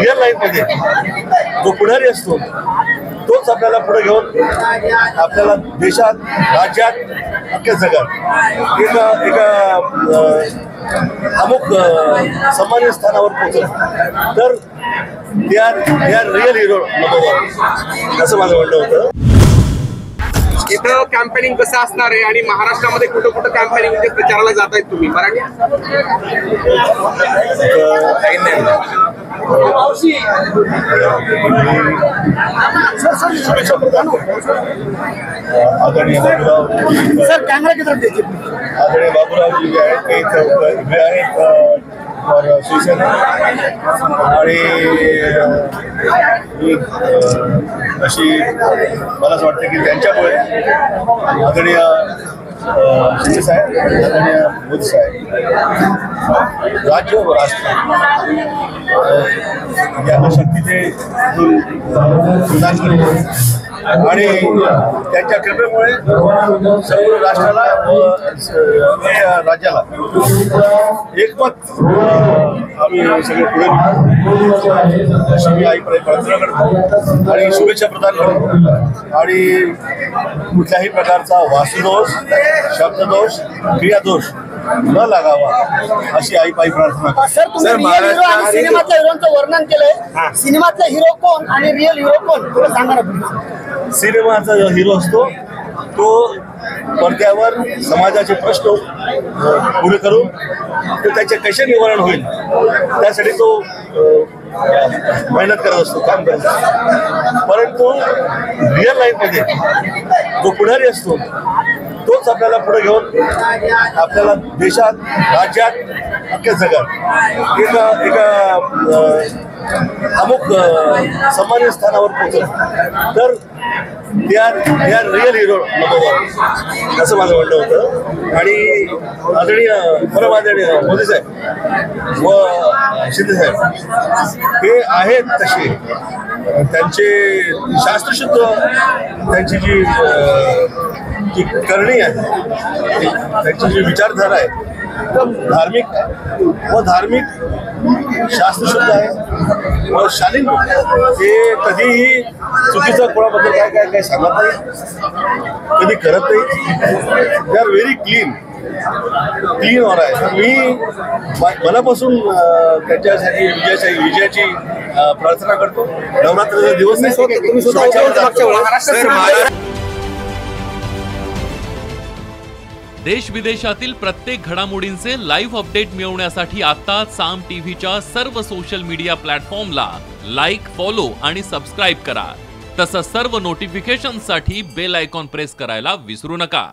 Real life मध्ये जो पुढारी असतो तोच आपल्याला पुढे घेऊन आपल्याला देशात, राज्यात, अख्ख्या जगात एका अमुक सन्मानित स्थानावर पोहोचलं तर they are real hero number 1 असं माझं म्हणणं होतं. इथं कॅम्पेनिंग कसं असणार आहे आणि महाराष्ट्रामध्ये कुठं कुठं कॅम्पेनिंग म्हणजे प्रचाराला जात आहेत तुम्ही मराठी? आदरणीय बाबूराव जी आहेत ते इथे आहेत और शिवसेना आणि अशी मला असं वाटतं की त्यांच्यामुळे आदरणीय शिंदे साहेब, आदरणीय मोदी साहेब राज्य व राष्ट्र या शक्तीचे प्रदान करतो आणि त्यांच्या कृपेमुळे सर्व राष्ट्राला व राज्याला एकमत आम्ही सगळे पुढे अशी मी आईकडे प्रार्थना करतो आणि शुभेच्छा प्रदान करतो आणि कुठल्याही प्रकारचा वास्तुदोष, शब्ददोष, क्रियादोष न लागावा अशी आई पायी प्रार्थना करतो. सर, तुम्ही सिनेमातल्या हिरोचं वर्णन केलंय. सिनेमातला हिरो कोण आणि रिअल हिरो कोण थोडं सांगा ना. सिनेमाचा जो हिरो असतो तो पडद्यावर समाजाचे प्रश्न पुढे करून तो त्याचे कसे निवारण होईल त्यासाठी तो मेहनत करत असतो, काम करत असतो. परंतु रिअल लाईफ मध्ये जो पुढारी असतो तोच आपल्याला पुढे घेऊन आपल्याला देशात, राज्यात, अख्ख्या जगात एका अमुक सन्मानित स्थानावर पोहोचलं तर they are real hero number 1 असं माझं म्हणणं होतं. आणि आदरणीय परम आदरणीय मोदी साहेब व शिंदे साहेब हे आहेत तसे त्यांचे शास्त्रशुद्ध त्यांची जी करणी आहे, त्यांची जी विचारधारा आहे एकदम धार्मिक शास्त्रशुद्ध आहे व शालीन. ते कधीही चुकीचं कोणाबद्दल काय सांगत नाही, कधी करत नाही. दे आर व्हेरी क्लीन और आहे. मी मनापासून त्यांच्यासाठी विजयाची प्रार्थना करतो. नवरात्राचा दिवस आहे. देश विदेशातील प्रत्येक घडामोडींचे लाईव्ह अपडेट मिळवण्यासाठी आता साम टीव्हीच्या सर्व सोशल मीडिया प्लॅटफॉर्मला लाईक, फॉलो आणि सबस्क्राईब करा. तसंच सर्व नोटिफिकेशनसाठी बेल आयकॉन प्रेस करायला विसरू नका.